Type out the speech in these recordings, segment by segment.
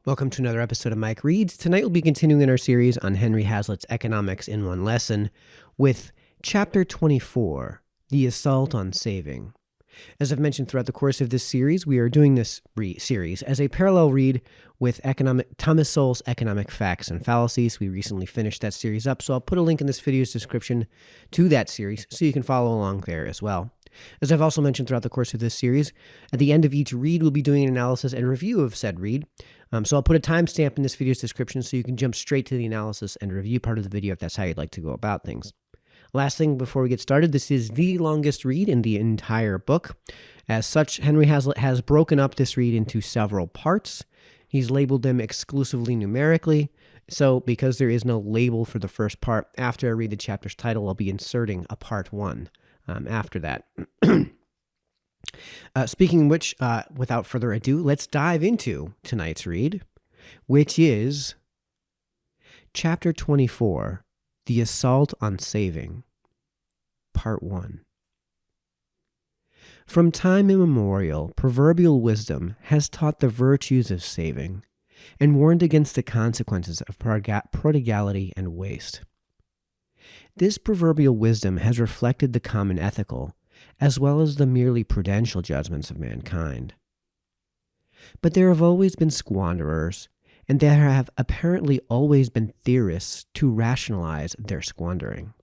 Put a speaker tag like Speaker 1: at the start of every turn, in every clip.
Speaker 1: Welcome to another episode of Mike Reads. Tonight we'll be continuing in our series on Henry Hazlitt's Economics in One Lesson with Chapter 24, The Assault on Saving. As I've mentioned throughout the course of this series, we are doing this series as a parallel read with Thomas Sowell's Economic Facts and Fallacies. We recently finished that series up, so I'll put a link in this video's description to that series so you can follow along there as well. As I've also mentioned throughout the course of this series, at the end of each read, we'll be doing an analysis and review of said read. So I'll put a timestamp in this video's description so you can jump straight to the analysis and review part of the video if that's how you'd like to go about things. Last thing before we get started, this is the longest read in the entire book. As such, Henry Hazlitt has broken up this read into several parts. He's labeled them exclusively numerically. So because there is no label for the first part, after I read the chapter's title, I'll be inserting a part 1 after that. Speaking of which, without further ado, let's dive into tonight's read, which is Chapter 24, The Assault on Saving, Part 1. From time immemorial, proverbial wisdom has taught the virtues of saving and warned against the consequences of prodigality and waste. This proverbial wisdom has reflected the common ethical as well as the merely prudential judgments of mankind. But there have always been squanderers, and there have apparently always been theorists to rationalize their squandering.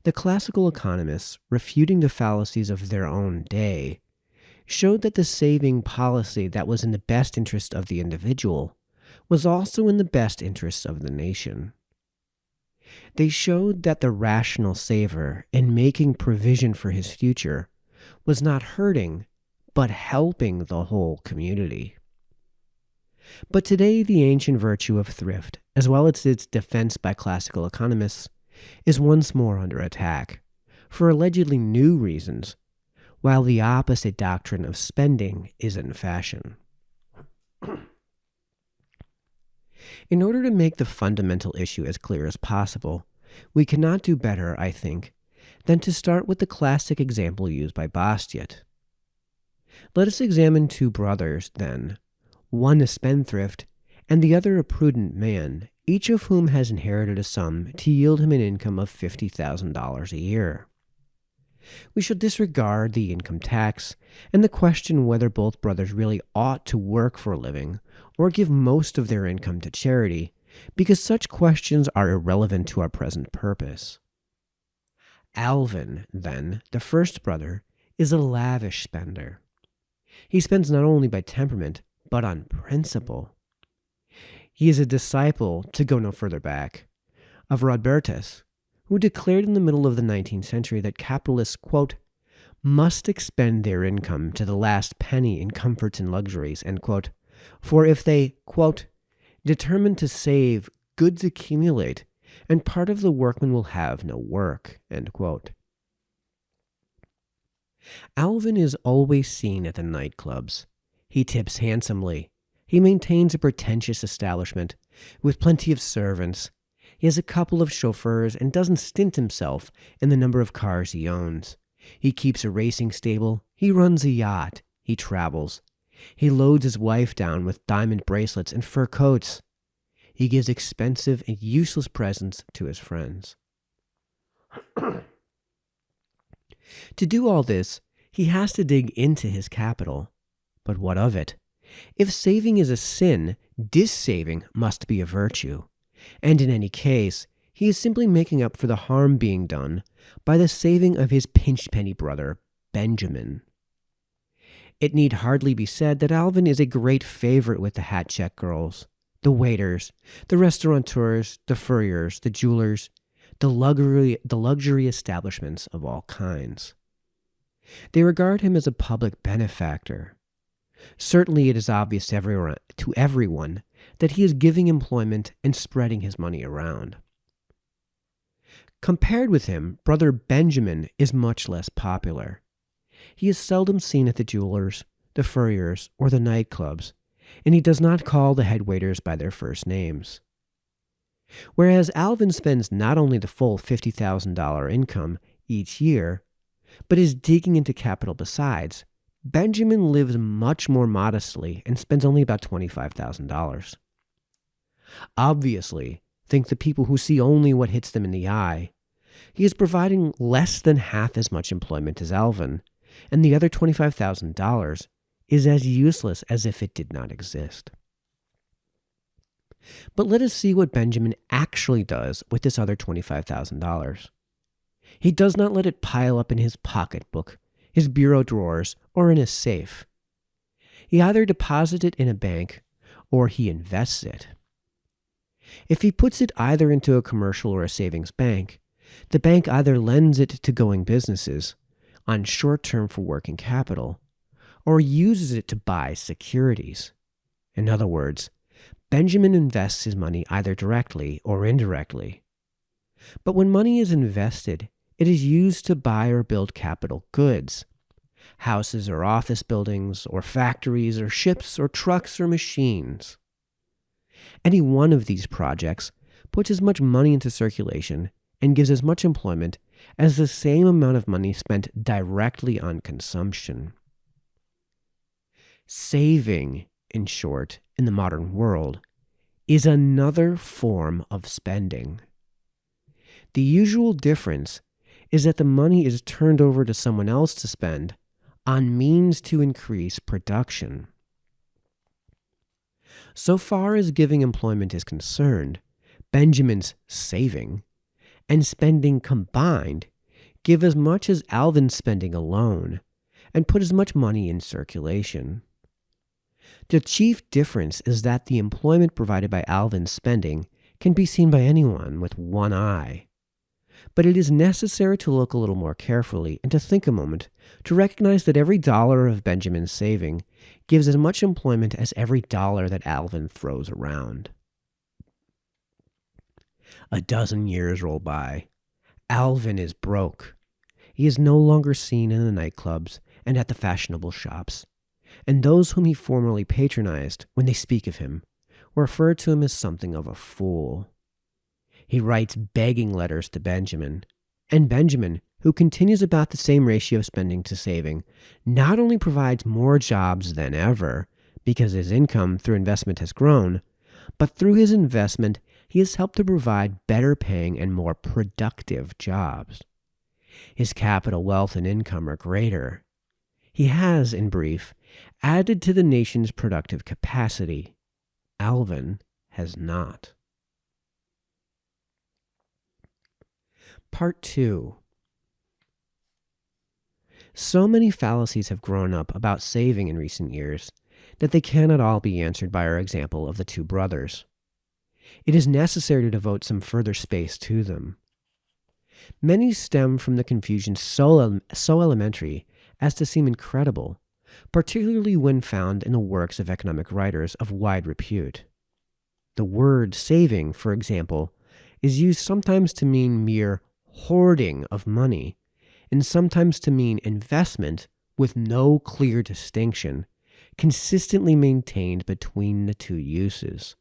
Speaker 1: The classical economists, refuting the fallacies of their own day, showed that the saving policy that was in the best interest of the individual was also in the best interests of the nation. They showed that the rational saver, in making provision for his future, was not hurting, but helping the whole community. But today, the ancient virtue of thrift, as well as its defense by classical economists, is once more under attack, for allegedly new reasons, while the opposite doctrine of spending is in fashion. In order to make the fundamental issue as clear as possible, we cannot do better, I think, than to start with the classic example used by Bastiat. Let us examine two brothers, then, one a spendthrift and the other a prudent man, each of whom has inherited a sum to yield him an income of $50,000 a year. We shall disregard the income tax and the question whether both brothers really ought to work for a living or give most of their income to charity, because such questions are irrelevant to our present purpose. Alvin, then, the first brother, is a lavish spender. He spends not only by temperament, but on principle. He is a disciple, to go no further back, of Rodbertus, who declared in the middle of the 19th century that capitalists, quote, must expend their income to the last penny in comforts and luxuries, end quote, for if they, quote, determine to save, goods accumulate, and part of the workman will have no work, end quote. Alvin is always seen at the nightclubs. He tips handsomely. He maintains a pretentious establishment with plenty of servants. He has a couple of chauffeurs and doesn't stint himself in the number of cars he owns. He keeps a racing stable. He runs a yacht. He travels. He loads his wife down with diamond bracelets and fur coats. He gives expensive and useless presents to his friends. To do all this, he has to dig into his capital. But what of it? If saving is a sin, dissaving must be a virtue. And in any case, he is simply making up for the harm being done by the saving of his pinch-penny brother, Benjamin. It need hardly be said that Alvin is a great favorite with the hat-check girls, the waiters, the restaurateurs, the furriers, the jewelers, the luxury establishments of all kinds. They regard him as a public benefactor. Certainly it is obvious to everyone that he is giving employment and spreading his money around. Compared with him, brother Benjamin is much less popular. He is seldom seen at the jewelers, the furriers, or the nightclubs, and he does not call the head waiters by their first names. Whereas Alvin spends not only the full $50,000 income each year, but is digging into capital besides, Benjamin lives much more modestly and spends only about $25,000. Obviously, think the people who see only what hits them in the eye. He is providing less than half as much employment as Alvin, and the other $25,000 is as useless as if it did not exist. But let us see what Benjamin actually does with this other $25,000. He does not let it pile up in his pocketbook, his bureau drawers, or in a safe. He either deposits it in a bank or he invests it. If he puts it either into a commercial or a savings bank, the bank either lends it to going businesses on short term for working capital, or uses it to buy securities. In other words, Benjamin invests his money either directly or indirectly. But when money is invested, it is used to buy or build capital goods, houses or office buildings, or factories or ships or trucks or machines. Any one of these projects puts as much money into circulation and gives as much employment as the same amount of money spent directly on consumption. Saving, in short, in the modern world, is another form of spending. The usual difference is that the money is turned over to someone else to spend on means to increase production. So far as giving employment is concerned, Benjamin's saving and spending combined give as much as Alvin's spending alone and put as much money in circulation. The chief difference is that the employment provided by Alvin's spending can be seen by anyone with one eye. But it is necessary to look a little more carefully and to think a moment to recognize that every dollar of Benjamin's saving gives as much employment as every dollar that Alvin throws around. A dozen years roll by. Alvin is broke. He is no longer seen in the nightclubs and at the fashionable shops, and those whom he formerly patronized, when they speak of him, refer to him as something of a fool. He writes begging letters to Benjamin, and Benjamin, who continues about the same ratio of spending to saving, not only provides more jobs than ever, because his income through investment has grown, but through his investment he has helped to provide better paying and more productive jobs. His capital wealth and income are greater. He has, in brief, added to the nation's productive capacity. Alvin has not. Part 2. So many fallacies have grown up about saving in recent years that they cannot all be answered by our example of the two brothers. It is necessary to devote some further space to them. Many stem from the confusion so elementary as to seem incredible, particularly when found in the works of economic writers of wide repute. The word saving, for example, is used sometimes to mean mere hoarding of money, and sometimes to mean investment with no clear distinction, consistently maintained between the two uses.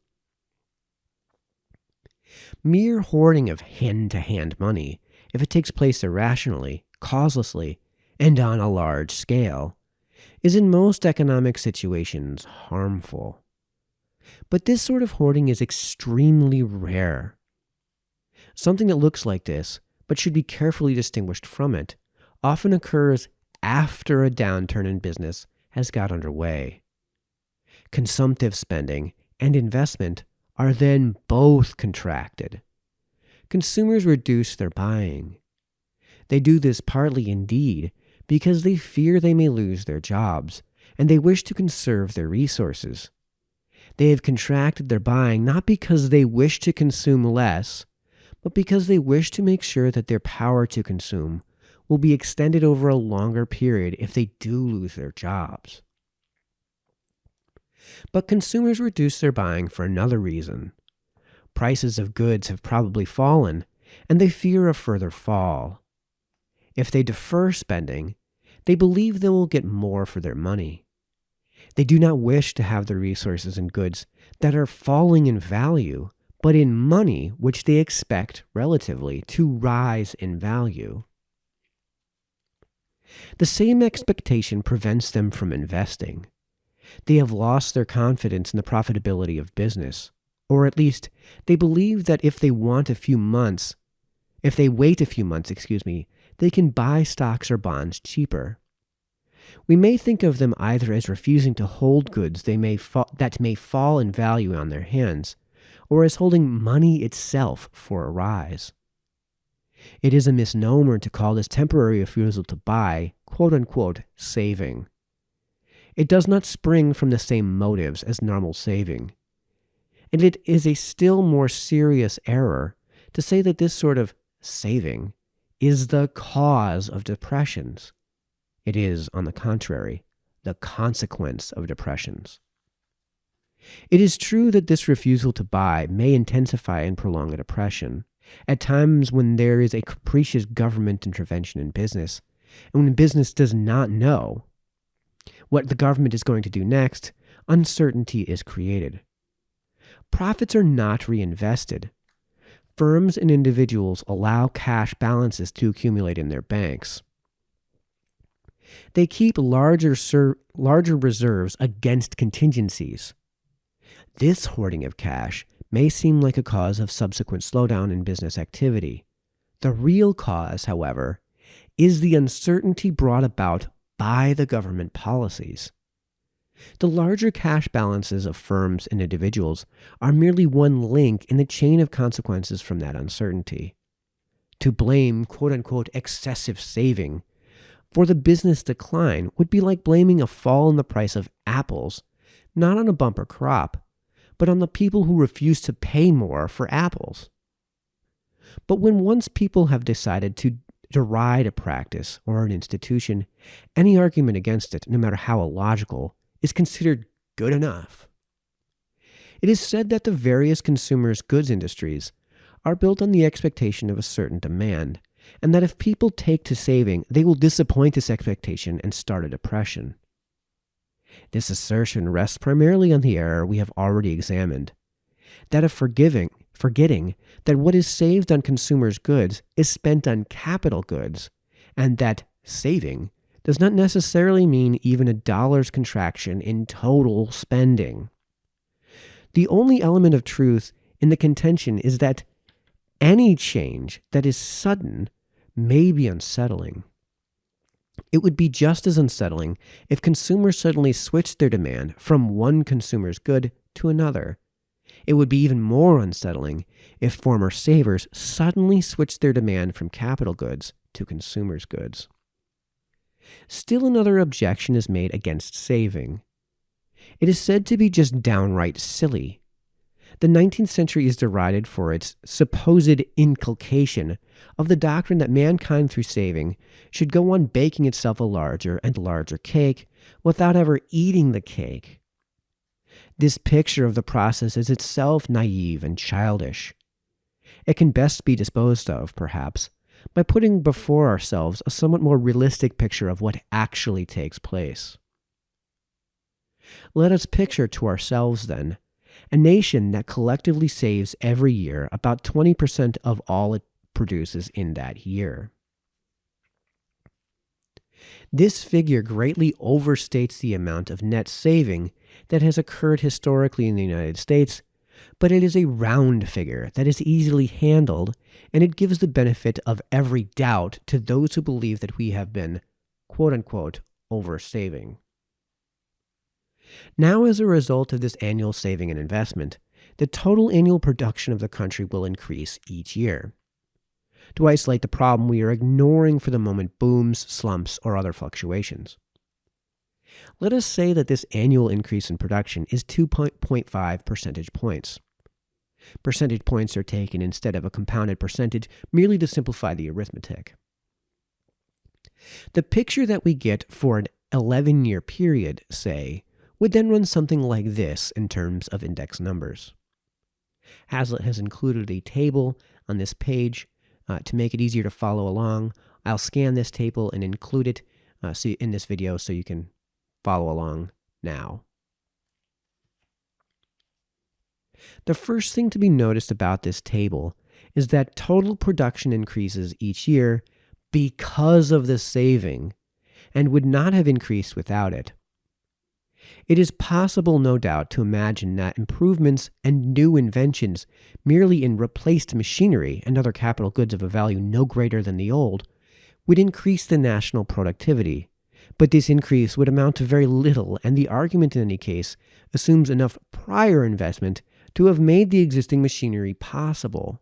Speaker 1: Mere hoarding of hand-to-hand money, if it takes place irrationally, causelessly, and on a large scale, is in most economic situations harmful. But this sort of hoarding is extremely rare. Something that looks like this, but should be carefully distinguished from it, often occurs after a downturn in business has got underway. Consumptive spending and investment are then both contracted. Consumers reduce their buying. They do this partly indeed because they fear they may lose their jobs, and they wish to conserve their resources. They have contracted their buying not because they wish to consume less, but because they wish to make sure that their power to consume will be extended over a longer period if they do lose their jobs. But consumers reduce their buying for another reason. Prices of goods have probably fallen, and they fear a further fall. If they defer spending, they believe they will get more for their money. They do not wish to have the resources and goods that are falling in value, but in money which they expect, relatively, to rise in value. The same expectation prevents them from investing. They have lost their confidence in the profitability of business, or at least they believe that if they wait a few months, they can buy stocks or bonds cheaper. We may think of them either as refusing to hold goods that may fall in value on their hands, or as holding money itself for a rise. It is a misnomer to call this temporary refusal to buy, quote-unquote, saving. It does not spring from the same motives as normal saving. And it is a still more serious error to say that this sort of saving is the cause of depressions. It is, on the contrary, the consequence of depressions. It is true that this refusal to buy may intensify and prolong a depression, at times when there is a capricious government intervention in business, and when business does not know what the government is going to do next, uncertainty is created. Profits are not reinvested. Firms and individuals allow cash balances to accumulate in their banks. They keep larger reserves against contingencies. This hoarding of cash may seem like a cause of subsequent slowdown in business activity. The real cause, however, is the uncertainty brought about by the government policies. The larger cash balances of firms and individuals are merely one link in the chain of consequences from that uncertainty. To blame quote-unquote excessive saving for the business decline would be like blaming a fall in the price of apples, not on a bumper crop, but on the people who refuse to pay more for apples. But when once people have decided to deride a practice or an institution, any argument against it, no matter how illogical, is considered good enough. It is said that the various consumers' goods industries are built on the expectation of a certain demand, and that if people take to saving, they will disappoint this expectation and start a depression. This assertion rests primarily on the error we have already examined, that of forgetting that what is saved on consumers' goods is spent on capital goods, and that saving does not necessarily mean even a dollar's contraction in total spending. The only element of truth in the contention is that any change that is sudden may be unsettling. It would be just as unsettling if consumers suddenly switched their demand from one consumer's good to another. It would be even more unsettling if former savers suddenly switched their demand from capital goods to consumers' goods. Still another objection is made against saving. It is said to be just downright silly. The 19th century is derided for its supposed inculcation of the doctrine that mankind through saving should go on baking itself a larger and larger cake without ever eating the cake. This picture of the process is itself naive and childish. It can best be disposed of, perhaps, by putting before ourselves a somewhat more realistic picture of what actually takes place. Let us picture to ourselves, then, a nation that collectively saves every year about 20% of all it produces in that year. This figure greatly overstates the amount of net saving that has occurred historically in the United States, but it is a round figure that is easily handled, and it gives the benefit of every doubt to those who believe that we have been, quote-unquote, oversaving. Now, as a result of this annual saving and investment, the total annual production of the country will increase each year. To isolate the problem, we are ignoring for the moment booms, slumps, or other fluctuations. Let us say that this annual increase in production is 2.5 percentage points. Percentage points are taken instead of a compounded percentage merely to simplify the arithmetic. The picture that we get for an 11-year period, say, would then run something like this in terms of index numbers. Hazlitt has included a table on this page to make it easier to follow along. I'll scan this table and include it in this video so you can follow along now. The first thing to be noticed about this table is that total production increases each year because of the saving, and would not have increased without it. It is possible, no doubt, to imagine that improvements and new inventions merely in replaced machinery and other capital goods of a value no greater than the old would increase the national productivity, but this increase would amount to very little, and the argument in any case assumes enough prior investment to have made the existing machinery possible.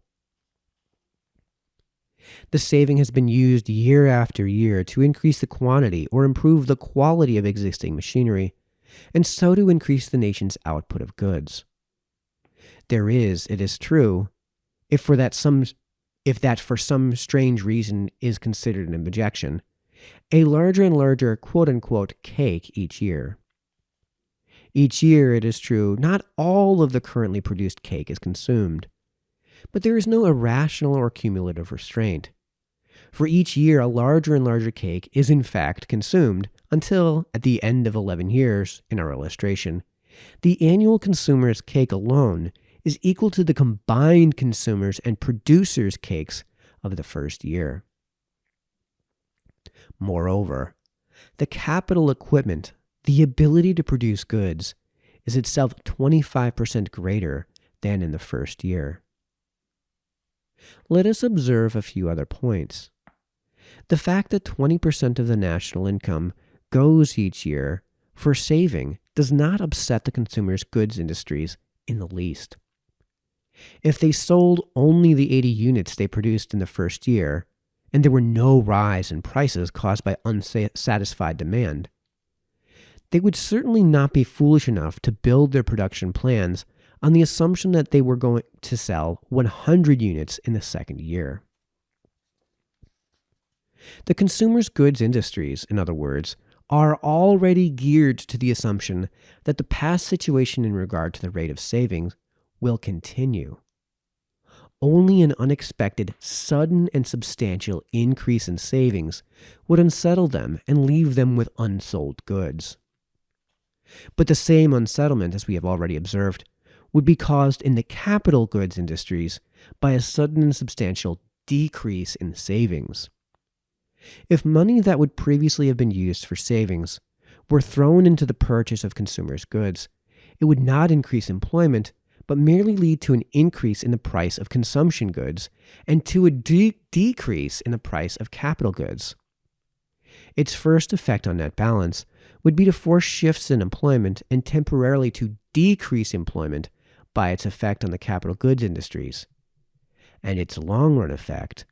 Speaker 1: The saving has been used year after year to increase the quantity or improve the quality of existing machinery, and so to increase the nation's output of goods. There is, it is true, if that for some strange reason is considered an objection, a larger and larger quote-unquote cake each year. Each year, it is true, not all of the currently produced cake is consumed, but there is no irrational or cumulative restraint. For each year, a larger and larger cake is in fact consumed until, at the end of 11 years, in our illustration, the annual consumer's cake alone is equal to the combined consumers' and producers' cakes of the first year. Moreover, the capital equipment, the ability to produce goods, is itself 25% greater than in the first year. Let us observe a few other points. The fact that 20% of the national income goes each year for saving does not upset the consumer's goods industries in the least. If they sold only the 80 units they produced in the first year, and there were no rise in prices caused by unsatisfied demand, they would certainly not be foolish enough to build their production plans on the assumption that they were going to sell 100 units in the second year. The consumer's goods industries, in other words, are already geared to the assumption that the past situation in regard to the rate of savings will continue. Only an unexpected, sudden, and substantial increase in savings would unsettle them and leave them with unsold goods. But the same unsettlement, as we have already observed, would be caused in the capital goods industries by a sudden and substantial decrease in savings. If money that would previously have been used for savings were thrown into the purchase of consumers' goods, it would not increase employment, but merely lead to an increase in the price of consumption goods and to a decrease in the price of capital goods. Its first effect on net balance would be to force shifts in employment and temporarily to decrease employment by its effect on the capital goods industries. And its long-run effect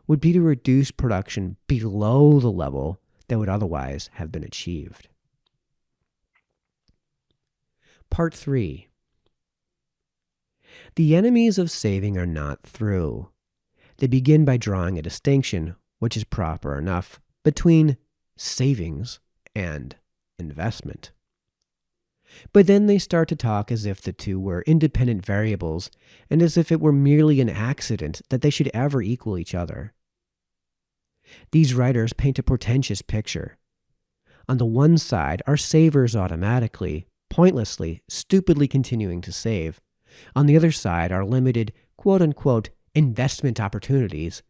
Speaker 1: would be to reduce production below the level that would otherwise have been achieved. Part 3. The enemies of saving are not through. They begin by drawing a distinction, which is proper enough, between savings and investment. But then they start to talk as if the two were independent variables and as if it were merely an accident that they should ever equal each other. These writers paint a portentous picture. On the one side are savers automatically, pointlessly, stupidly continuing to save. On the other side are limited, quote-unquote, investment opportunities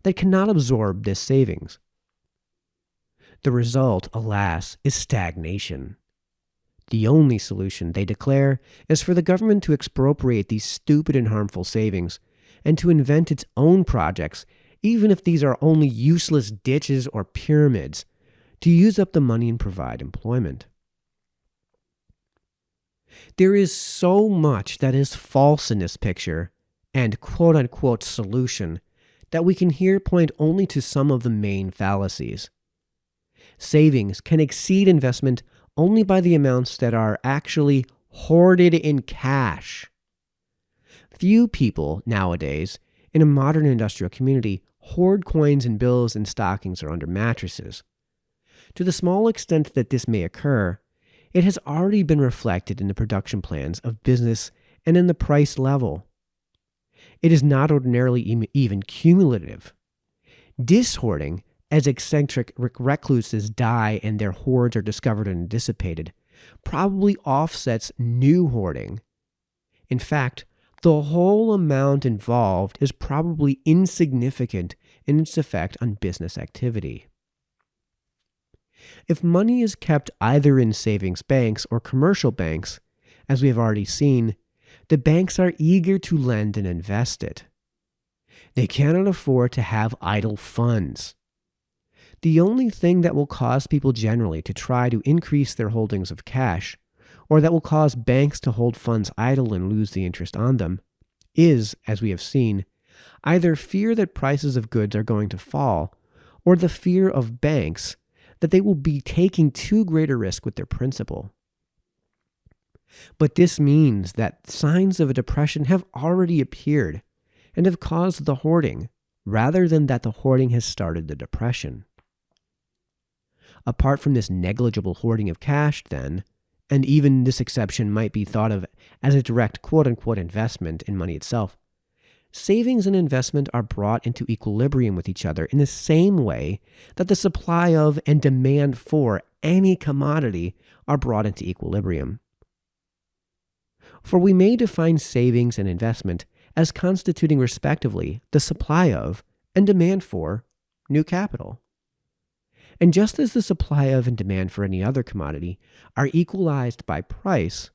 Speaker 1: that cannot absorb this savings. The result, alas, is stagnation. The only solution, they declare, is for the government to expropriate these stupid and harmful savings and to invent its own projects, even if these are only useless ditches or pyramids, to use up the money and provide employment. There is so much that is false in this picture and quote-unquote solution that we can here point only to some of the main fallacies. Savings can exceed investment only by the amounts that are actually hoarded in cash. Few people nowadays in a modern industrial community hoard coins and bills in stockings or under mattresses. To the small extent that this may occur, it has already been reflected in the production plans of business and in the price level. It is not ordinarily even cumulative. Dishoarding, as eccentric recluses die and their hoards are discovered and dissipated, probably offsets new hoarding. In fact, the whole amount involved is probably insignificant in its effect on business activity. If money is kept either in savings banks or commercial banks, as we have already seen, the banks are eager to lend and invest it. They cannot afford to have idle funds. The only thing that will cause people generally to try to increase their holdings of cash, or that will cause banks to hold funds idle and lose the interest on them, is, as we have seen, either fear that prices of goods are going to fall, or the fear of banks that they will be taking too great a risk with their principal. But this means that signs of a depression have already appeared and have caused the hoarding, rather than that the hoarding has started the depression. Apart from this negligible hoarding of cash, then, and even this exception might be thought of as a direct quote-unquote investment in money itself, savings and investment are brought into equilibrium with each other in the same way that the supply of and demand for any commodity are brought into equilibrium. For we may define savings and investment as constituting respectively the supply of and demand for new capital. And just as the supply of and demand for any other commodity are equalized by price,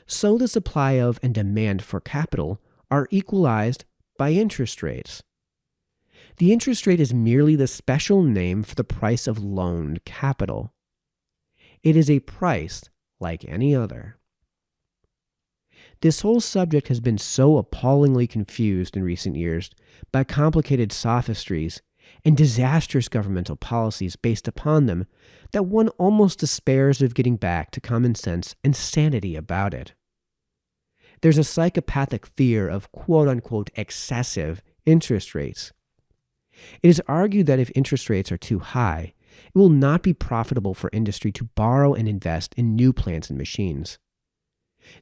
Speaker 1: so the supply of and demand for capital are equalized by interest rates. The interest rate is merely the special name for the price of loaned capital. It is a price like any other. This whole subject has been so appallingly confused in recent years by complicated sophistries and disastrous governmental policies based upon them that one almost despairs of getting back to common sense and sanity about it. There's a psychopathic fear of quote-unquote excessive interest rates. It is argued that if interest rates are too high, it will not be profitable for industry to borrow and invest in new plants and machines.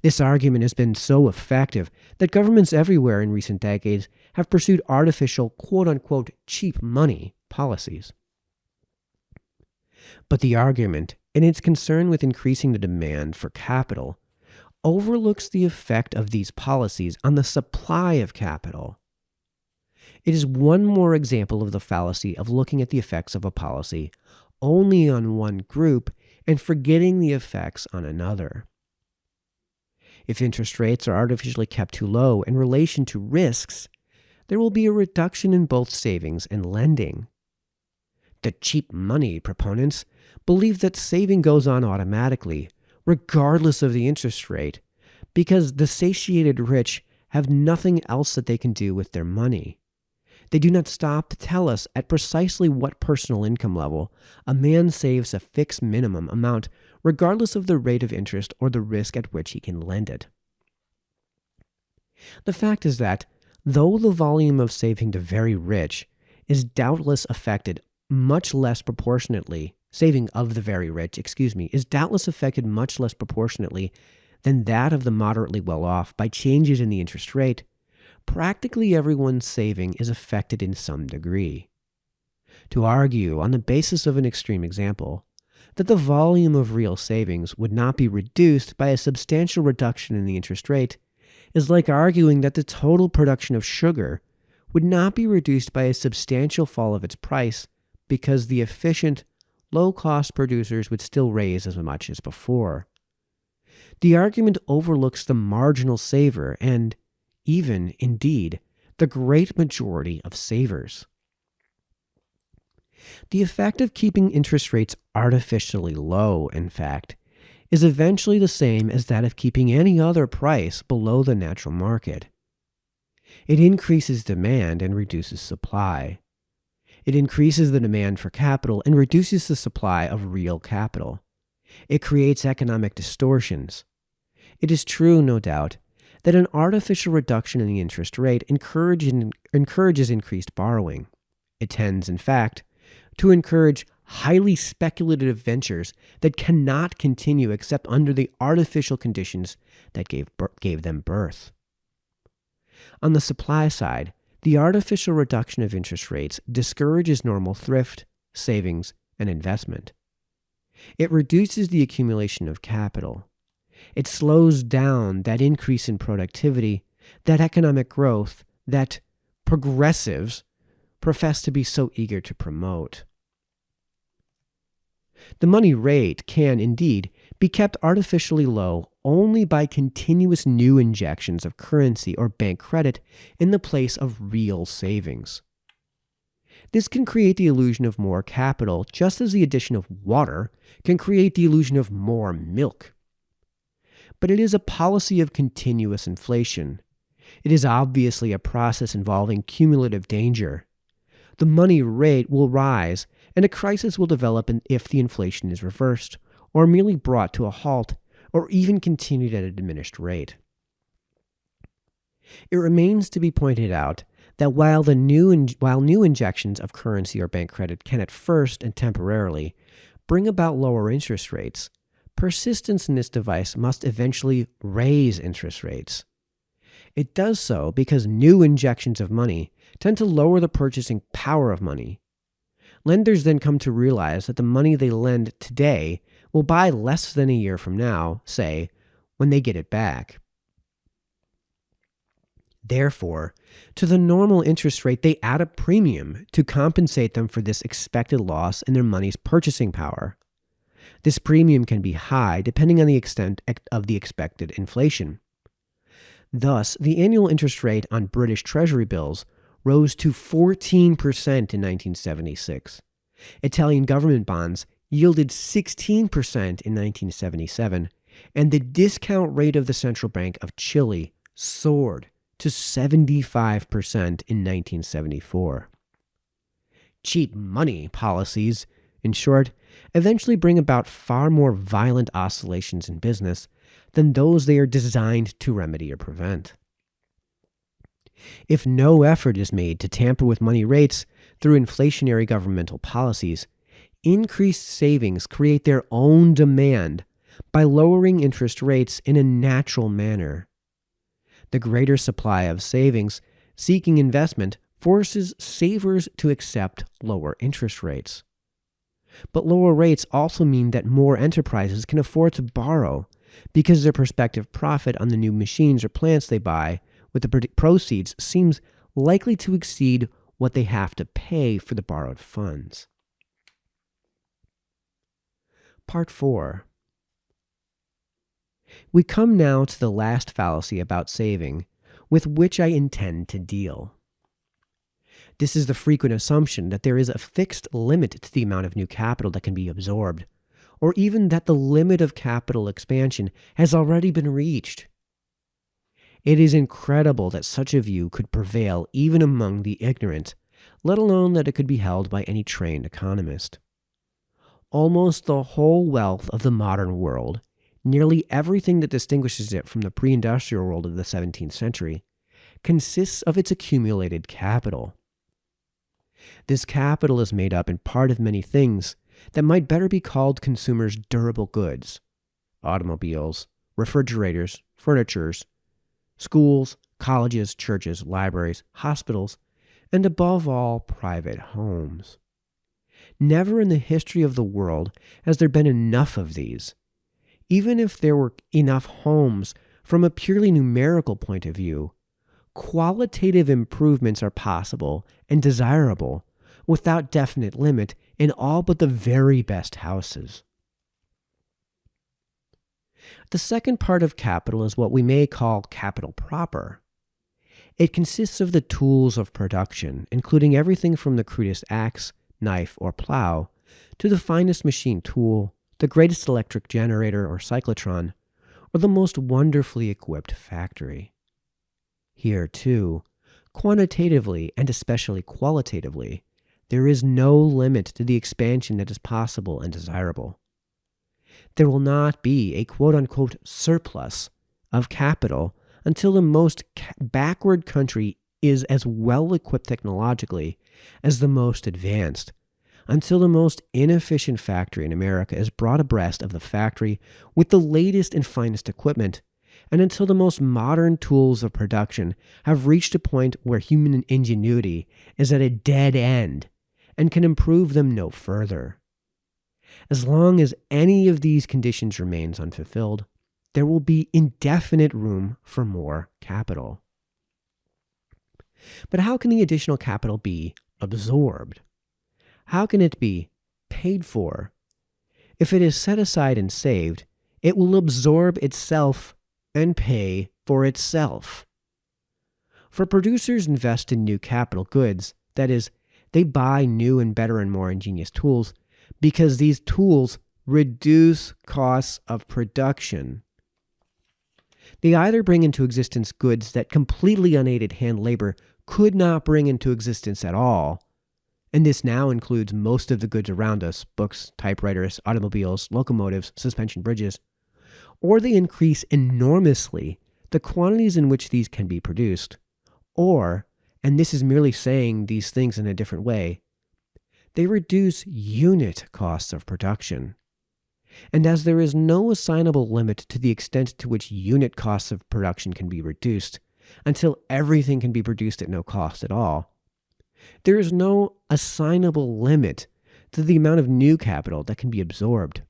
Speaker 1: This argument has been so effective that governments everywhere in recent decades have pursued artificial quote-unquote cheap money policies. But the argument, in its concern with increasing the demand for capital, overlooks the effect of these policies on the supply of capital. It is one more example of the fallacy of looking at the effects of a policy only on one group and forgetting the effects on another. If interest rates are artificially kept too low in relation to risks, there will be a reduction in both savings and lending. The cheap money proponents believe that saving goes on automatically, regardless of the interest rate, because the satiated rich have nothing else that they can do with their money. They do not stop to tell us at precisely what personal income level a man saves a fixed minimum amount regardless of the rate of interest or the risk at which he can lend it. The fact is that, though the volume of saving to very rich is doubtless affected much less proportionately, is doubtless affected much less proportionately than that of the moderately well-off by changes in the interest rate, practically everyone's saving is affected in some degree. To argue, on the basis of an extreme example, that the volume of real savings would not be reduced by a substantial reduction in the interest rate is like arguing that the total production of sugar would not be reduced by a substantial fall of its price because the efficient, low-cost producers would still raise as much as before. The argument overlooks the marginal saver and, even, indeed, the great majority of savers. The effect of keeping interest rates artificially low, in fact, is eventually the same as that of keeping any other price below the natural market. It increases demand and reduces supply. It increases the demand for capital and reduces the supply of real capital. It creates economic distortions. It is true, no doubt, that an artificial reduction in the interest rate encourages increased borrowing. It tends, in fact, to encourage highly speculative ventures that cannot continue except under the artificial conditions that gave them birth. On the supply side, the artificial reduction of interest rates discourages normal thrift, savings, and investment. It reduces the accumulation of capital. It slows down that increase in productivity, that economic growth that progressives profess to be so eager to promote. The money rate can, indeed, be kept artificially low only by continuous new injections of currency or bank credit in the place of real savings. This can create the illusion of more capital, just as the addition of water can create the illusion of more milk. But it is a policy of continuous inflation. It is obviously a process involving cumulative danger. The money rate will rise, and a crisis will develop if the inflation is reversed, or merely brought to a halt, or even continued at a diminished rate. It remains to be pointed out that while new injections of currency or bank credit can at first and temporarily bring about lower interest rates, persistence in this device must eventually raise interest rates. It does so because new injections of money tend to lower the purchasing power of money. Lenders then come to realize that the money they lend today will buy less than a year from now, say, when they get it back. Therefore, to the normal interest rate, they add a premium to compensate them for this expected loss in their money's purchasing power. This premium can be high depending on the extent of the expected inflation. Thus, the annual interest rate on British Treasury bills rose to 14% in 1976. Italian government bonds yielded 16% in 1977, and the discount rate of the Central Bank of Chile soared to 75% in 1974. Cheap money policies, in short, eventually bring about far more violent oscillations in business than those they are designed to remedy or prevent. If no effort is made to tamper with money rates through inflationary governmental policies, increased savings create their own demand by lowering interest rates in a natural manner. The greater supply of savings seeking investment forces savers to accept lower interest rates. But lower rates also mean that more enterprises can afford to borrow because their prospective profit on the new machines or plants they buy with the proceeds seems likely to exceed what they have to pay for the borrowed funds. Part 4. We come now to the last fallacy about saving, with which I intend to deal. This is the frequent assumption that there is a fixed limit to the amount of new capital that can be absorbed, or even that the limit of capital expansion has already been reached. It is incredible that such a view could prevail even among the ignorant, let alone that it could be held by any trained economist. Almost the whole wealth of the modern world, nearly everything that distinguishes it from the pre-industrial world of the 17th century, consists of its accumulated capital. This capital is made up in part of many things that might better be called consumers' durable goods: automobiles, refrigerators, furnitures, schools, colleges, churches, libraries, hospitals, and above all, private homes. Never in the history of the world has there been enough of these. Even if there were enough homes from a purely numerical point of view, qualitative improvements are possible and desirable without definite limit in all but the very best houses. The second part of capital is what we may call capital proper. It consists of the tools of production, including everything from the crudest axe, knife, or plow, to the finest machine tool, the greatest electric generator or cyclotron, or the most wonderfully equipped factory. Here, too, quantitatively and especially qualitatively, there is no limit to the expansion that is possible and desirable. There will not be a quote-unquote surplus of capital until the most backward country is as well equipped technologically as the most advanced, until the most inefficient factory in America is brought abreast of the factory with the latest and finest equipment, and until the most modern tools of production have reached a point where human ingenuity is at a dead end and can improve them no further. As long as any of these conditions remains unfulfilled, there will be indefinite room for more capital. But how can the additional capital be absorbed? How can it be paid for? If it is set aside and saved, it will absorb itself and pay for itself. For producers invest in new capital goods, that is, they buy new and better and more ingenious tools because these tools reduce costs of production. They either bring into existence goods that completely unaided hand labor could not bring into existence at all, and this now includes most of the goods around us, books, typewriters, automobiles, locomotives, suspension bridges, or they increase enormously the quantities in which these can be produced, or, and this is merely saying these things in a different way, they reduce unit costs of production. And as there is no assignable limit to the extent to which unit costs of production can be reduced, until everything can be produced at no cost at all, there is no assignable limit to the amount of new capital that can be absorbed.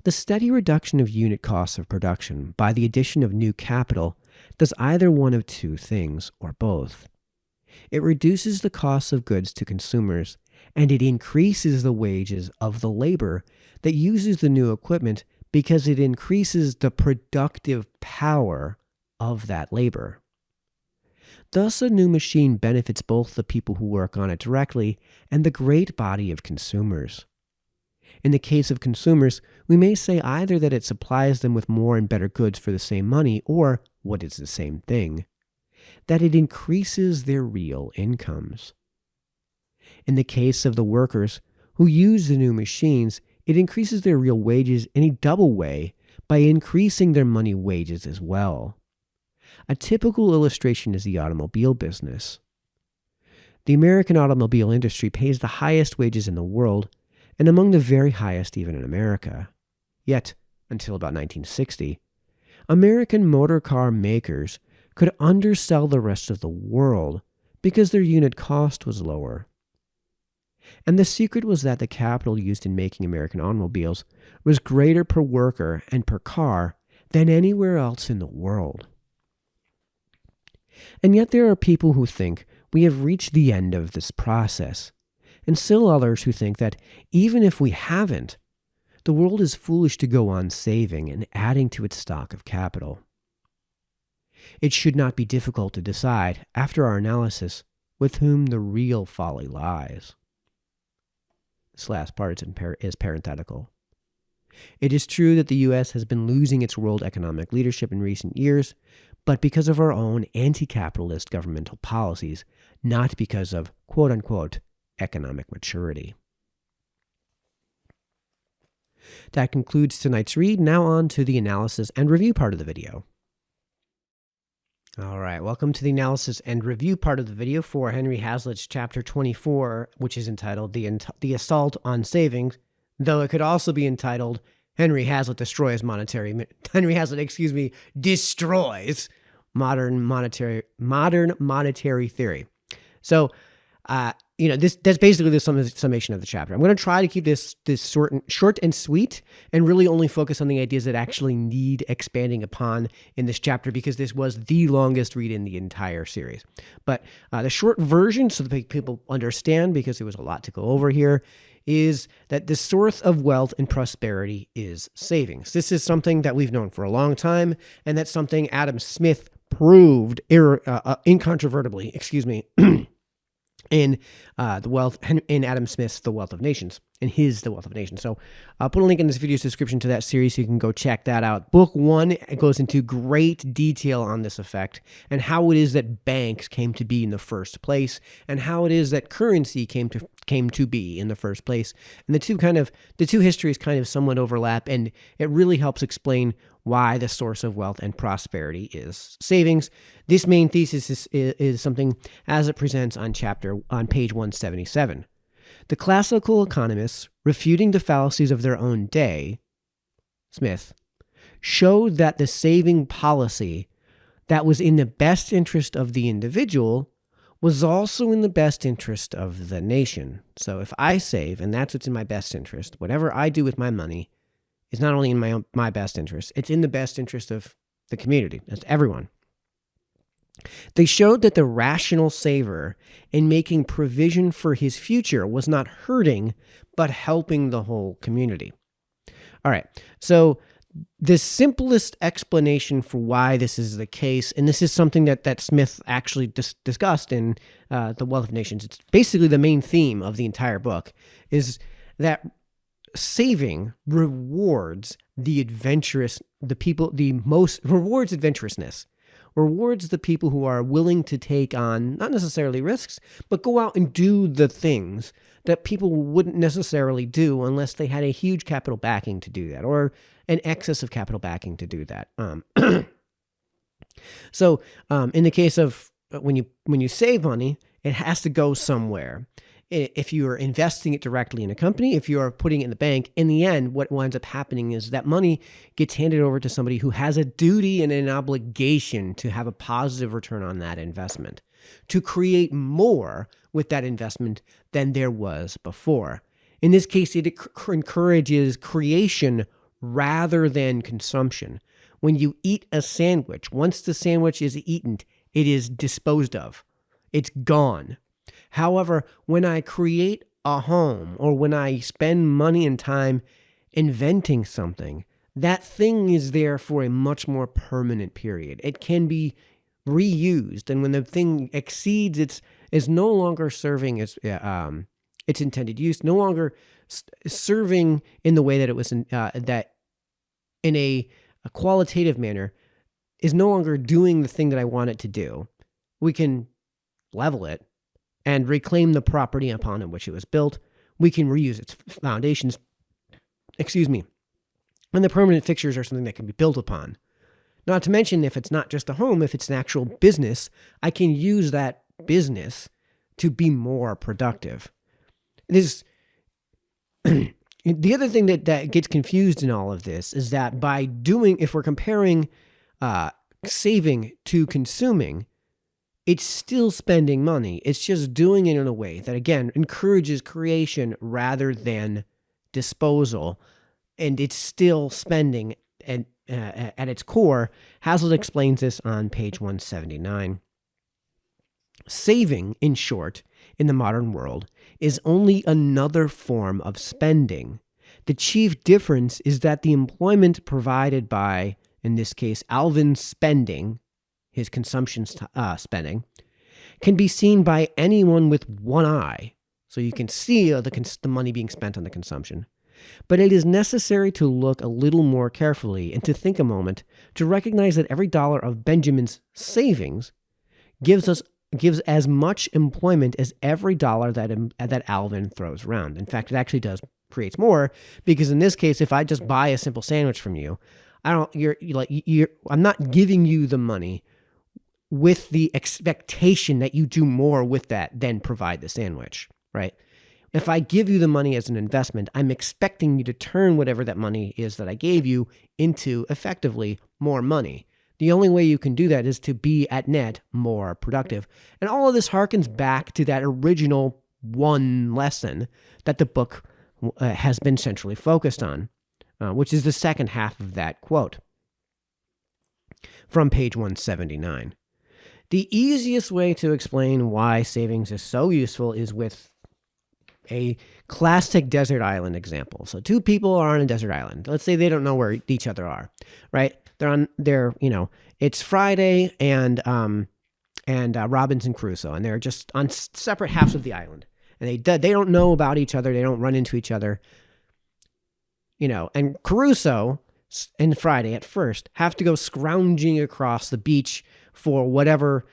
Speaker 1: The steady reduction of unit costs of production by the addition of new capital does either one of two things, or both. It reduces the costs of goods to consumers, and it increases the wages of the labor that uses the new equipment because it increases the productive power of that labor. Thus, a new machine benefits both the people who work on it directly and the great body of consumers. In the case of consumers, we may say either that it supplies them with more and better goods for the same money, or, what is the same thing, that it increases their real incomes. In the case of the workers who use the new machines, it increases their real wages in a double way by increasing their money wages as well. A typical illustration is the automobile business. The American automobile industry pays the highest wages in the world, and among the very highest even in America. Yet, until about 1960, American motor car makers could undersell the rest of the world because their unit cost was lower. And the secret was that the capital used in making American automobiles was greater per worker and per car than anywhere else in the world. And yet there are people who think we have reached the end of this process, and still others who think that even if we haven't, the world is foolish to go on saving and adding to its stock of capital. It should not be difficult to decide, after our analysis, with whom the real folly lies. This last part is parenthetical. It is true that the U.S. has been losing its world economic leadership in recent years, but because of our own anti-capitalist governmental policies, not because of quote-unquote economic maturity. That concludes tonight's read. Now on to the analysis and review part of the video. All right, welcome to the analysis and review part of the video for Henry Hazlitt's chapter 24, which is entitled The Assault on Savings, though it could also be entitled Henry Hazlitt destroys modern monetary theory. So, that's basically the summation of the chapter. I'm going to try to keep this short and sweet, and really only focus on the ideas that actually need expanding upon in this chapter, because this was the longest read in the entire series. But the short version, so that people understand, because there was a lot to go over here, is that the source of wealth and prosperity is savings. This is something that we've known for a long time, and that's something Adam Smith proved incontrovertibly, in Adam Smith's The Wealth of Nations, The Wealth of Nations. So I'll put a link in this video's description to that series so you can go check that out. Book 1 goes into great detail on this effect, and how it is that banks came to be in the first place, and how it is that currency came to be in the first place. And the two histories kind of somewhat overlap, and it really helps explain why the source of wealth and prosperity is savings. This main thesis is something as it presents on page 177. The classical economists, refuting the fallacies of their own day, Smith, showed that the saving policy that was in the best interest of the individual was also in the best interest of the nation. So if I save, and that's what's in my best interest, whatever I do with my money is not only in my best interest, it's in the best interest of the community. That's everyone. They showed that the rational saver in making provision for his future was not hurting, but helping the whole community. All right, so the simplest explanation for why this is the case, and this is something that Smith actually discussed in The Wealth of Nations, it's basically the main theme of the entire book, is that saving rewards rewards adventurousness, rewards the people who are willing to take on, not necessarily risks, but go out and do the things that people wouldn't necessarily do unless they had a huge capital backing to do that, or an excess of capital backing to do that. So in the case of when you save money, it has to go somewhere. If you are investing it directly in a company, if you are putting it in the bank, in the end, what winds up happening is that money gets handed over to somebody who has a duty and an obligation to have a positive return on that investment, to create more with that investment than there was before. In this case, it encourages creation rather than consumption. When you eat a sandwich, once the sandwich is eaten, it is disposed of. It's gone. However, when I create a home, or when I spend money and time inventing something, that thing is there for a much more permanent period. It can be reused, and when the thing exceeds is no longer serving its intended use, no longer serving in the way that it was that in a qualitative manner, is no longer doing the thing that I want it to do. We can level it and reclaim the property upon which it was built. We can reuse its foundations. And the permanent fixtures are something that can be built upon. Not to mention, if it's not just a home, if it's an actual business, I can use that business to be more productive. The other thing that gets confused in all of this is that if we're comparing saving to consuming, it's still spending money. It's just doing it in a way that, again, encourages creation rather than disposal. And it's still spending at its core. Hazlitt explains this on page 179. Saving, in short, in the modern world, is only another form of spending. The chief difference is that the employment provided by, in this case, Alvin's spending, his consumption spending, can be seen by anyone with one eye. So you can see the money being spent on the consumption. But it is necessary to look a little more carefully and to think a moment to recognize that every dollar of Benjamin's savings gives as much employment as every dollar that Alvin throws around. In fact, it actually creates more, because in this case, if I just buy a simple sandwich from you, I'm not giving you the money with the expectation that you do more with that than provide the sandwich, right? If I give you the money as an investment, I'm expecting you to turn whatever that money is that I gave you into effectively more money. The only way you can do that is to be at net more productive. And all of this harkens back to that original one lesson that the book has been centrally focused on, which is the second half of that quote from page 179. The easiest way to explain why savings is so useful is with a classic desert island example. So two people are on a desert island. Let's say they don't know where each other are, right? It's Friday and Robinson Crusoe, and they're just on separate halves of the island. And they don't know about each other. They don't run into each other. And Crusoe and Friday at first have to go scrounging across the beach for whatever,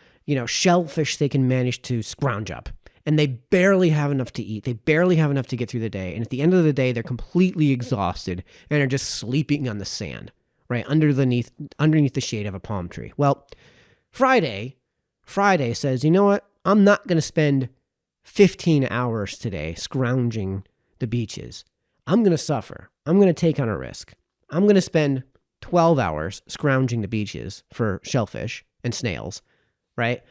Speaker 1: shellfish they can manage to scrounge up. And they barely have enough to eat. They barely have enough to get through the day. And at the end of the day, they're completely exhausted and are just sleeping on the sand, right? Underneath the shade of a palm tree. Well, Friday says, you know what? I'm not going to spend 15 hours today scrounging the beaches. I'm going to suffer. I'm going to take on a risk. I'm going to spend 12 hours scrounging the beaches for shellfish and snails, right?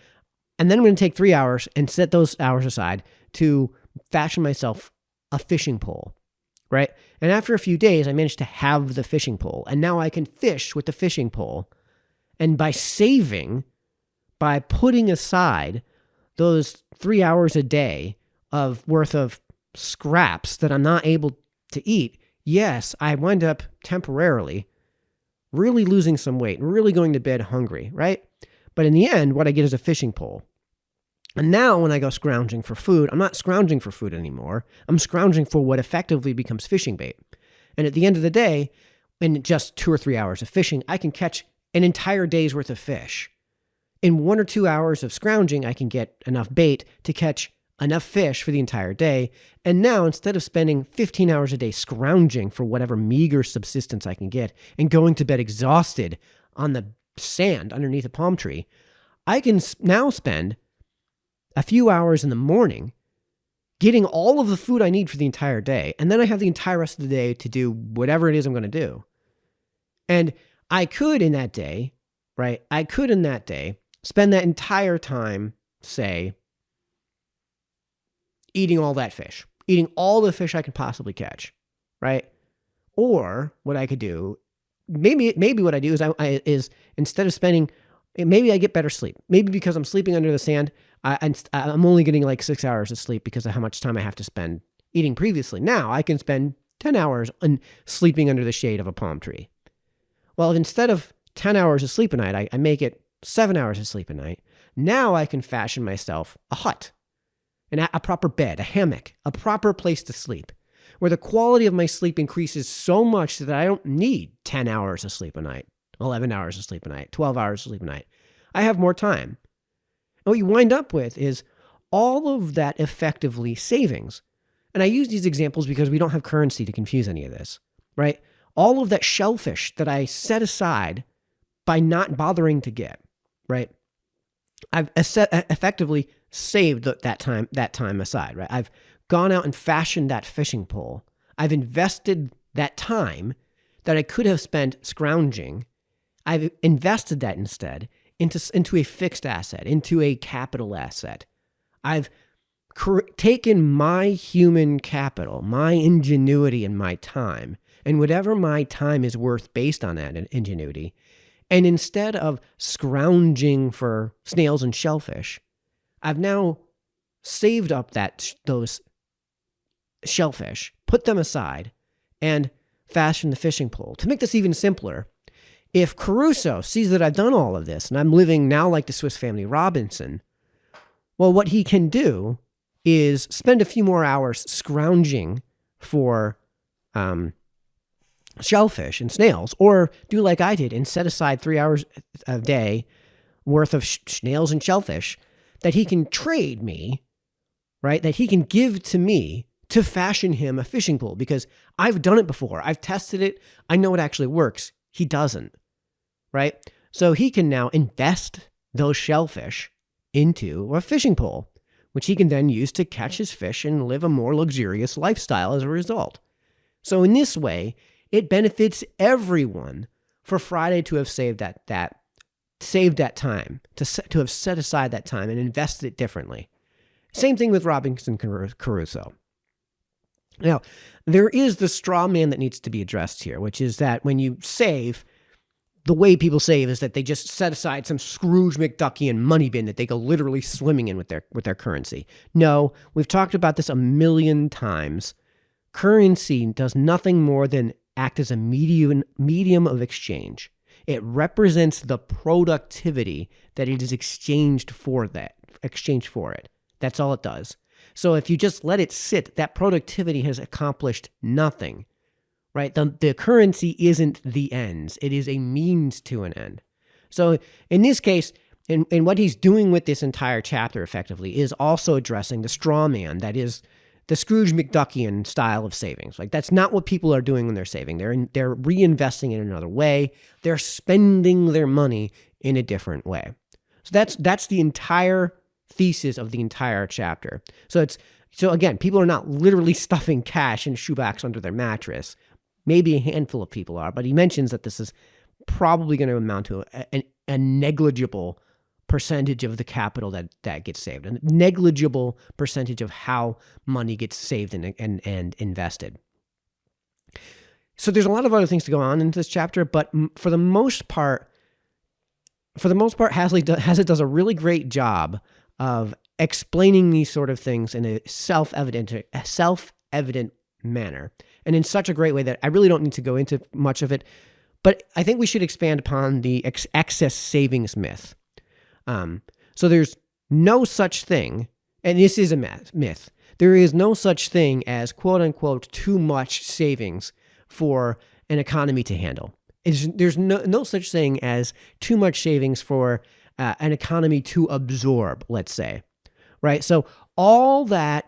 Speaker 1: And then I'm going to take 3 hours and set those hours aside to fashion myself a fishing pole, right? And after a few days, I managed to have the fishing pole. And now I can fish with the fishing pole. And by saving, by putting aside those 3 hours a day worth of scraps that I'm not able to eat, yes, I wind up temporarily really losing some weight, really going to bed hungry, right? But in the end, what I get is a fishing pole. And now when I go scrounging for food, I'm not scrounging for food anymore. I'm scrounging for what effectively becomes fishing bait. And at the end of the day, in just 2 or 3 hours of fishing, I can catch an entire day's worth of fish. In 1 or 2 hours of scrounging, I can get enough bait to catch enough fish for the entire day. And now, instead of spending 15 hours a day scrounging for whatever meager subsistence I can get and going to bed exhausted on the sand underneath a palm tree, I can now spend a few hours in the morning getting all of the food I need for the entire day. And then I have the entire rest of the day to do whatever it is I'm going to do. And I could in that day, right? I could in that day spend that entire time, say, eating all that fish, eating all the fish I could possibly catch, right? Or what I could do, maybe what I do is instead of spending, maybe I get better sleep. Maybe because I'm sleeping under the sand, I'm only getting like 6 hours of sleep because of how much time I have to spend eating previously. Now I can spend 10 hours sleeping under the shade of a palm tree. Well, instead of 10 hours of sleep a night, I make it 7 hours of sleep a night. Now I can fashion myself a hut, a proper bed, a hammock, a proper place to sleep, where the quality of my sleep increases so much that I don't need 10 hours of sleep a night, 11 hours of sleep a night, 12 hours of sleep a night. I have more time. And what you wind up with is all of that effectively savings. And I use these examples because we don't have currency to confuse any of this, right? All of that shellfish that I set aside by not bothering to get, right? I've effectively saved that time aside, right? I've gone out and fashioned that fishing pole. I've invested that time that I could have spent scrounging. I've invested that instead into a fixed asset, into a capital asset. I've taken my human capital, my ingenuity and my time, and whatever my time is worth based on that ingenuity, and instead of scrounging for snails and shellfish, I've now saved up those shellfish, put them aside, and fashioned the fishing pole. To make this even simpler, if Crusoe sees that I've done all of this and I'm living now like the Swiss Family Robinson, well, what he can do is spend a few more hours scrounging for shellfish and snails, or do like I did and set aside 3 hours a day worth of snails and shellfish that he can trade me, right? That he can give to me to fashion him a fishing pole, because I've done it before. I've tested it. I know it actually works. He doesn't, right? So he can now invest those shellfish into a fishing pole, which he can then use to catch his fish and live a more luxurious lifestyle as a result. So in this way, it benefits everyone for Friday to have saved that time, to have set aside that time and invested it differently. Same thing with Robinson Crusoe. Now, there is the straw man that needs to be addressed here, which is that when you save, the way people save is that they just set aside some Scrooge McDuckian money bin that they go literally swimming in with their currency. No, we've talked about this a million times. Currency does nothing more than act as a medium of exchange. It represents the productivity that it is exchanged for it. That's all it does. So if you just let it sit, that productivity has accomplished nothing, right? The currency isn't the ends. It is a means to an end. So in this case, and what he's doing with this entire chapter effectively is also addressing the straw man, that is the Scrooge McDuckian style of savings. Like, that's not what people are doing when they're saving. They're reinvesting in another way. They're spending their money in a different way. So that's the entire thesis of the entire chapter. So again, people are not literally stuffing cash in a shoebox under their mattress. Maybe a handful of people are, but he mentions that this is probably going to amount to a negligible percentage of the capital that gets saved, a negligible percentage of how money gets saved and invested. So there's a lot of other things to go on in this chapter, but for the most part, for the most part, Hazlitt does a really great job of explaining these sort of things in a self-evident manner, and in such a great way that I really don't need to go into much of it. But I think we should expand upon the excess savings myth. So there's no such thing, and this is a myth. There is no such thing as quote unquote too much savings for an economy to handle. There's no such thing as too much savings for an economy to absorb, let's say, right? So all that,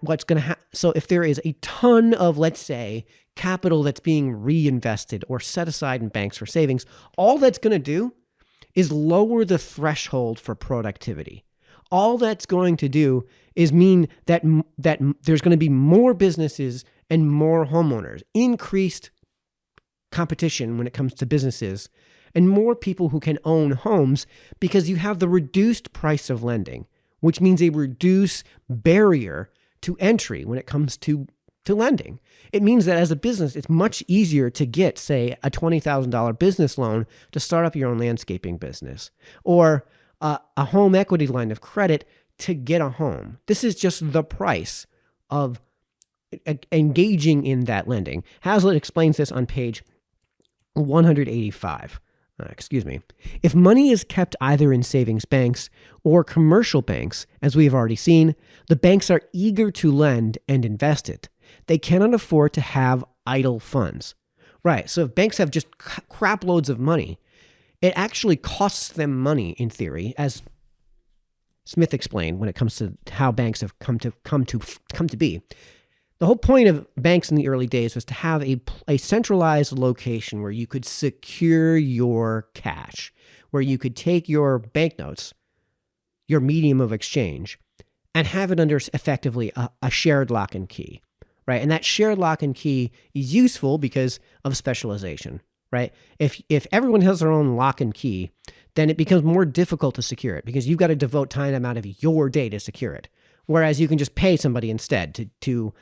Speaker 1: so if there is a ton of, let's say, capital that's being reinvested or set aside in banks for savings, all that's going to do is lower the threshold for productivity. All that's going to do is mean that there's going to be more businesses and more homeowners, increased competition when it comes to businesses, and more people who can own homes because you have the reduced price of lending, which means a reduced barrier to entry when it comes to lending. It means that as a business, it's much easier to get, say, a $20,000 business loan to start up your own landscaping business, or a home equity line of credit to get a home. This is just the price of engaging in that lending. Hazlitt explains this on page 185. If money is kept either in savings banks or commercial banks, as we have already seen, the banks are eager to lend and invest it. They cannot afford to have idle funds. Right, so if banks have just crap loads of money, it actually costs them money in theory, as Smith explained when it comes to how banks have come to be. The whole point of banks in the early days was to have a centralized location where you could secure your cash, where you could take your banknotes, your medium of exchange, and have it under effectively a shared lock and key, right? And that shared lock and key is useful because of specialization, right? If everyone has their own lock and key, then it becomes more difficult to secure it because you've got to devote time amount of your day to secure it. Whereas you can just pay somebody instead to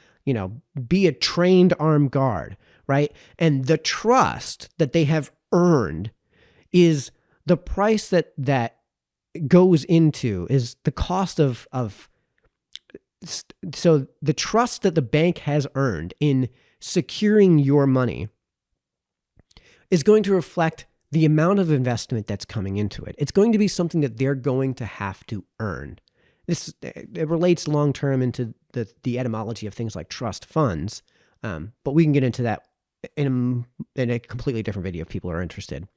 Speaker 1: be a trained armed guard, right? And the trust that they have earned is the price that goes into, is the cost of so the trust that the bank has earned in securing your money is going to reflect the amount of investment that's coming into it. It's going to be something that they're going to have to earn. It relates long-term into the etymology of things like trust funds, but we can get into that in a completely different video if people are interested.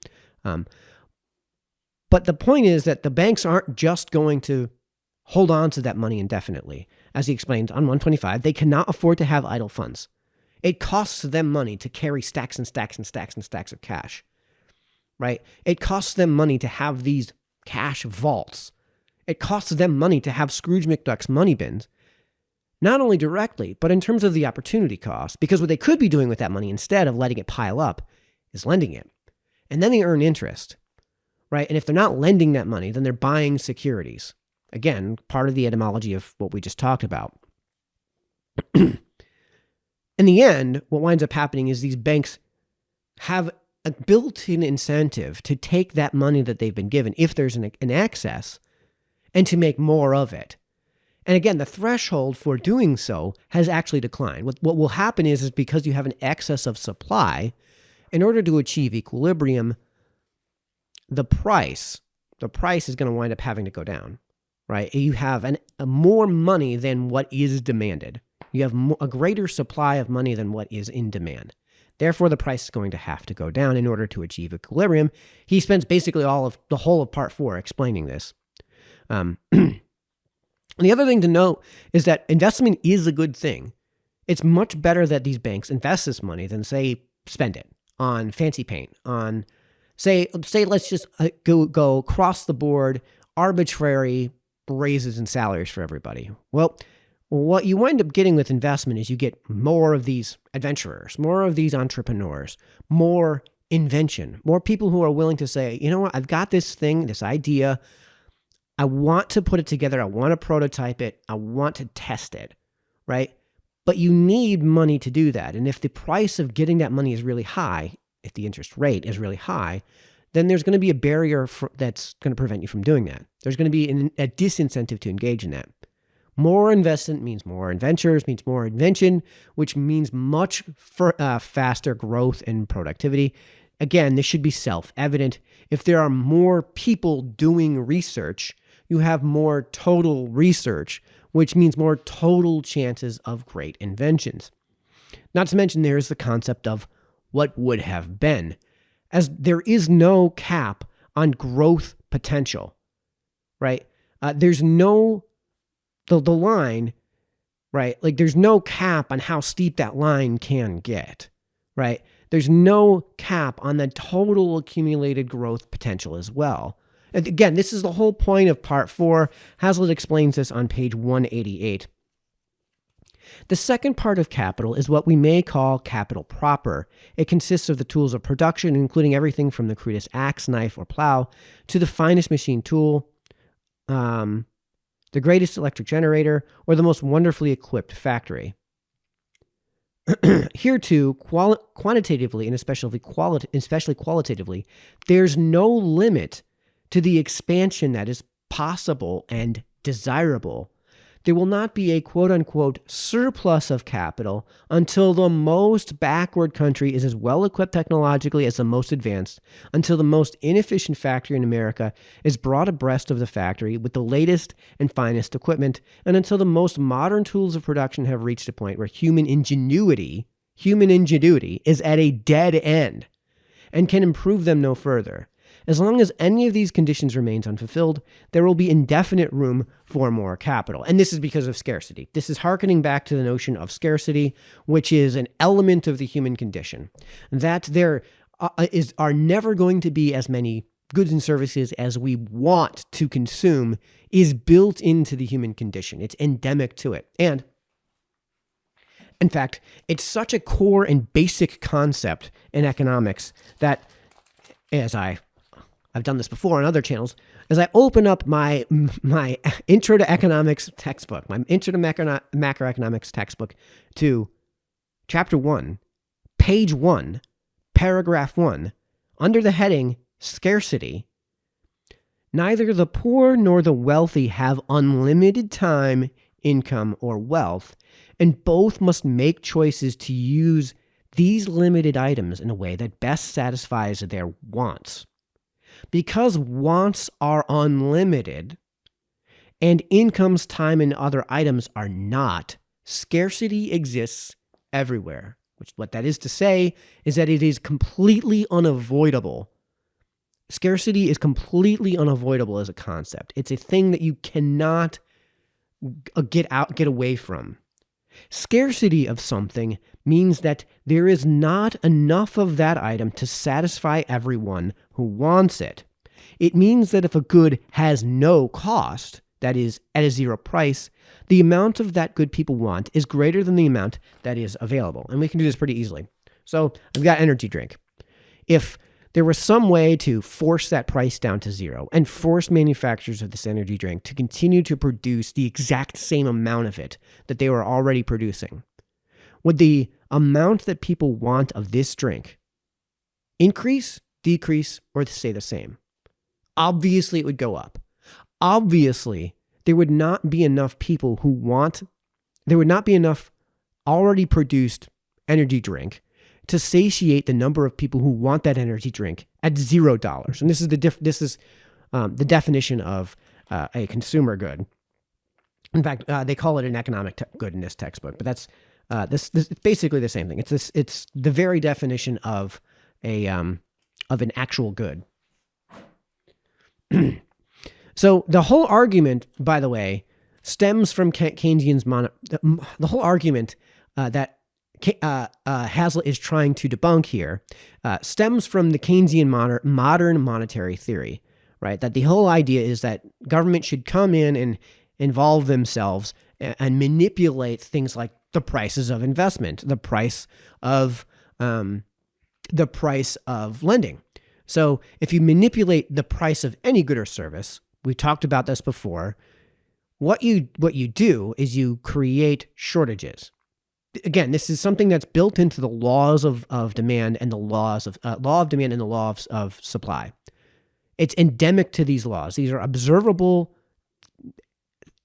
Speaker 1: But the point is that the banks aren't just going to hold on to that money indefinitely. As he explained on 125, they cannot afford to have idle funds. It costs them money to carry stacks and stacks and stacks and stacks of cash, right? It costs them money to have these cash vaults. It costs them money to have Scrooge McDuck's money bins, not only directly, but in terms of the opportunity cost, because what they could be doing with that money instead of letting it pile up is lending it. And then they earn interest, right? And if they're not lending that money, then they're buying securities. Again, part of the etymology of what we just talked about. In the end, what winds up happening is these banks have a built-in incentive to take that money that they've been given, if there's an excess, and to make more of it. And again, the threshold for doing so has actually declined. What will happen is because you have an excess of supply, in order to achieve equilibrium, the price is going to wind up having to go down, right? You have more money than what is demanded. You have a greater supply of money than what is in demand. Therefore, the price is going to have to go down in order to achieve equilibrium. He spends basically the whole of part 4 explaining this. The other thing to note is that investment is a good thing. It's much better that these banks invest this money than, say, spend it on fancy paint, on, say let's just go across the board, arbitrary raises in salaries for everybody. Well, what you wind up getting with investment is you get more of these adventurers, more of these entrepreneurs, more invention, more people who are willing to say, you know what, I've got this thing, this idea, I want to put it together. I want to prototype it. I want to test it, right? But you need money to do that. And if the price of getting that money is really high, if the interest rate is really high, then there's going to be a barrier that's going to prevent you from doing that. There's going to be a disincentive to engage in that. More investment means more ventures, means more invention, which means much faster growth and productivity. Again, this should be self-evident. If there are more people doing research, you have more total research, which means more total chances of great inventions. Not to mention, there is the concept of what would have been, as there is no cap on growth potential, right? There's no, the line, right? Like there's no cap on how steep that line can get, right? There's no cap on the total accumulated growth potential as well. And again, this is the whole point of part 4. Hazlitt explains this on page 188. The second part of capital is what we may call capital proper. It consists of the tools of production, including everything from the crudest axe, knife, or plow to the finest machine tool, the greatest electric generator, or the most wonderfully equipped factory. Here too, quantitatively and especially qualitatively, there's no limit to the expansion that is possible and desirable. There will not be a quote-unquote surplus of capital until the most backward country is as well equipped technologically as the most advanced, until the most inefficient factory in America is brought abreast of the factory with the latest and finest equipment, and until the most modern tools of production have reached a point where human ingenuity is at a dead end and can improve them no further. As long as any of these conditions remains unfulfilled, there will be indefinite room for more capital. And this is because of scarcity. This is hearkening back to the notion of scarcity, which is an element of the human condition. That there are never going to be as many goods and services as we want to consume is built into the human condition. It's endemic to it. And in fact, it's such a core and basic concept in economics that, as I've done this before on other channels, as I open up my Intro to Economics textbook, my Intro to Macroeconomics textbook to Chapter 1, Page 1, Paragraph 1, under the heading Scarcity, neither the poor nor the wealthy have unlimited time, income, or wealth, and both must make choices to use these limited items in a way that best satisfies their wants. Because wants are unlimited and incomes, time, and other items are not, scarcity exists everywhere. Which, what that is to say is that it is completely unavoidable. Scarcity is completely unavoidable as a concept. It's a thing that you cannot get away from. Scarcity of something means that there is not enough of that item to satisfy everyone who wants it. It means that if a good has no cost, that is, at a zero price, the amount of that good people want is greater than the amount that is available. And we can do this pretty easily. So I've got energy drink. If there was some way to force that price down to zero and force manufacturers of this energy drink to continue to produce the exact same amount of it that they were already producing, would the amount that people want of this drink increase, decrease, or stay the same? Obviously, it would go up. Obviously, there would not be enough people there would not be enough already produced energy drink to satiate the number of people who want that energy drink at $0. And this is the definition of a consumer good. In fact, they call it an economic good in this textbook, but that's this basically the same thing. It's the very definition of an actual good. So the whole argument, by the way, stems from Keynesian's the whole argument that Hazlitt is trying to debunk here stems from the Keynesian modern monetary theory, right? That the whole idea is that government should come in and involve themselves and manipulate things like the prices of investment, the price of lending. So if you manipulate the price of any good or service, we talked about this before, what you do is you create shortages. again, this is something that's built into the laws of demand and the law of demand and the law of supply. It's endemic to these laws. These are observable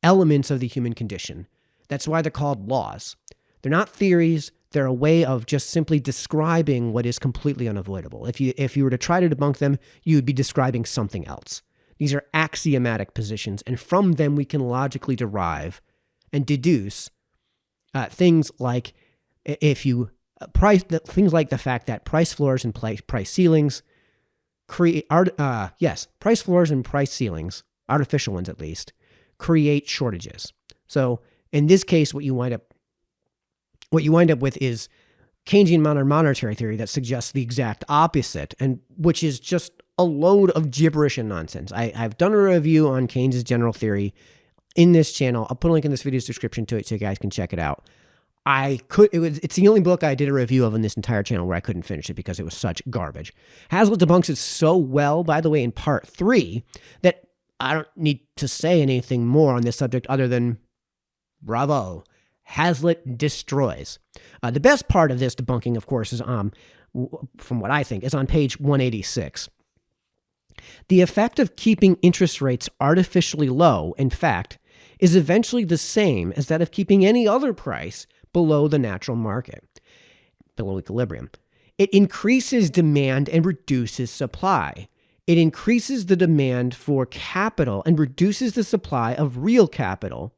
Speaker 1: elements of the human condition. That's why they're called laws. They're not theories. They're a way of just simply describing what is completely unavoidable. If you were to try to debunk them, you would be describing something else. These are axiomatic positions, and from them we can logically derive and deduce things like things like the fact that price floors and price ceilings price floors and price ceilings, artificial ones at least, create shortages. So in this case, what you wind up with is Keynesian monetary theory that suggests the exact opposite, and which is just a load of gibberish and nonsense. I've done a review on Keynes' general theory in this channel. I'll put a link in this video's description to it so you guys can check it out. It's the only book I did a review of in this entire channel where I couldn't finish it because it was such garbage. Hazlitt debunks it so well, by the way, in part 3, that I don't need to say anything more on this subject other than bravo. Hazlitt destroys. The best part of this debunking, of course, is from what I think, is on page 186. The effect of keeping interest rates artificially low, in fact, is eventually the same as that of keeping any other price below the natural market, below equilibrium. It increases demand and reduces supply. It increases the demand for capital and reduces the supply of real capital.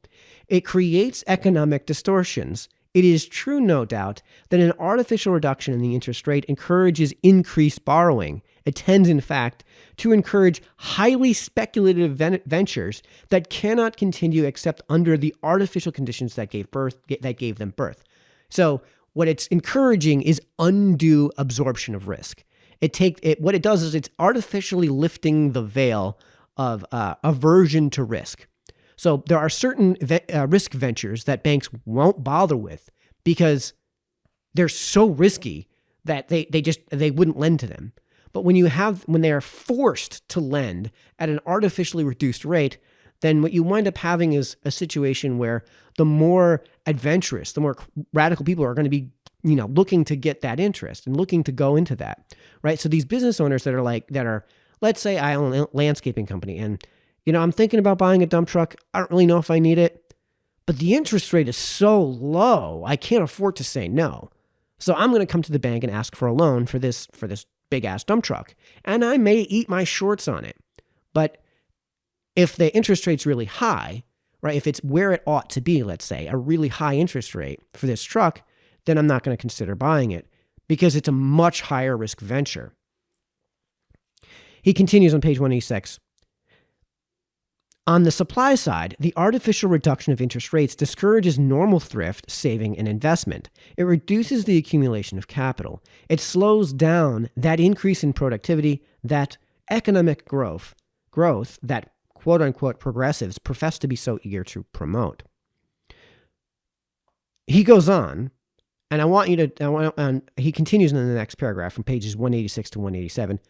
Speaker 1: It creates economic distortions. It is true, no doubt, that an artificial reduction in the interest rate encourages increased borrowing. It tends, in fact, to encourage highly speculative ventures that cannot continue except under the artificial conditions that gave them birth. So what it's encouraging is undue absorption of risk. What it does is it's artificially lifting the veil of aversion to risk. So there are certain risk ventures that banks won't bother with because they're so risky that they wouldn't lend to them. But when they are forced to lend at an artificially reduced rate, then what you wind up having is a situation where the more adventurous, the more radical people are going to be, looking to get that interest and looking to go into that, right? So these business owners that are, let's say I own a landscaping company and, I'm thinking about buying a dump truck. I don't really know if I need it, but the interest rate is so low, I can't afford to say no. So I'm going to come to the bank and ask for a loan for this big ass dump truck. And I may eat my shorts on it. But if the interest rate's really high, right? If it's where it ought to be, let's say, a really high interest rate for this truck, then I'm not going to consider buying it because it's a much higher risk venture. He continues on page 186. On the supply side, the artificial reduction of interest rates discourages normal thrift, saving, and investment. It reduces the accumulation of capital. It slows down that increase in productivity, that economic growth that quote-unquote progressives profess to be so eager to promote. He goes on, and he continues in the next paragraph from pages 186 to 187.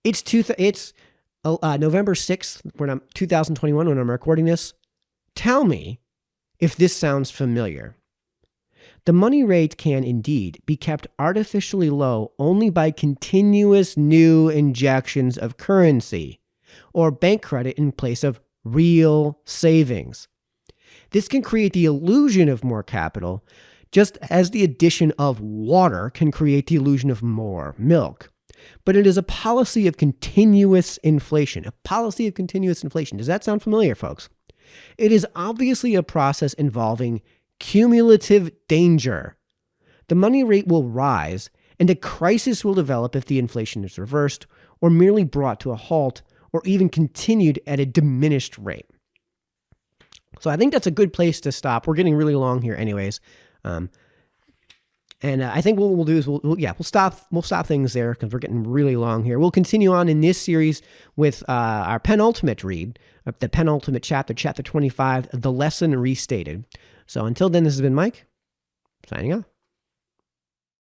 Speaker 1: It's November 6th, 2021, when I'm recording this. Tell me if this sounds familiar. The money rate can indeed be kept artificially low only by continuous new injections of currency or bank credit in place of real savings. This can create the illusion of more capital, just as the addition of water can create the illusion of more milk. But it is a policy of continuous inflation. A policy of continuous inflation. Does that sound familiar, folks? It is obviously a process involving cumulative danger. The money rate will rise, and a crisis will develop if the inflation is reversed, or merely brought to a halt, or even continued at a diminished rate. So I think that's a good place to stop. We're getting really long here anyways. And I think what we'll do is we'll stop things there because we're getting really long here. We'll continue on in this series with our penultimate read, the penultimate chapter, chapter 25, The Lesson Restated. So until then, this has been Mike, signing off.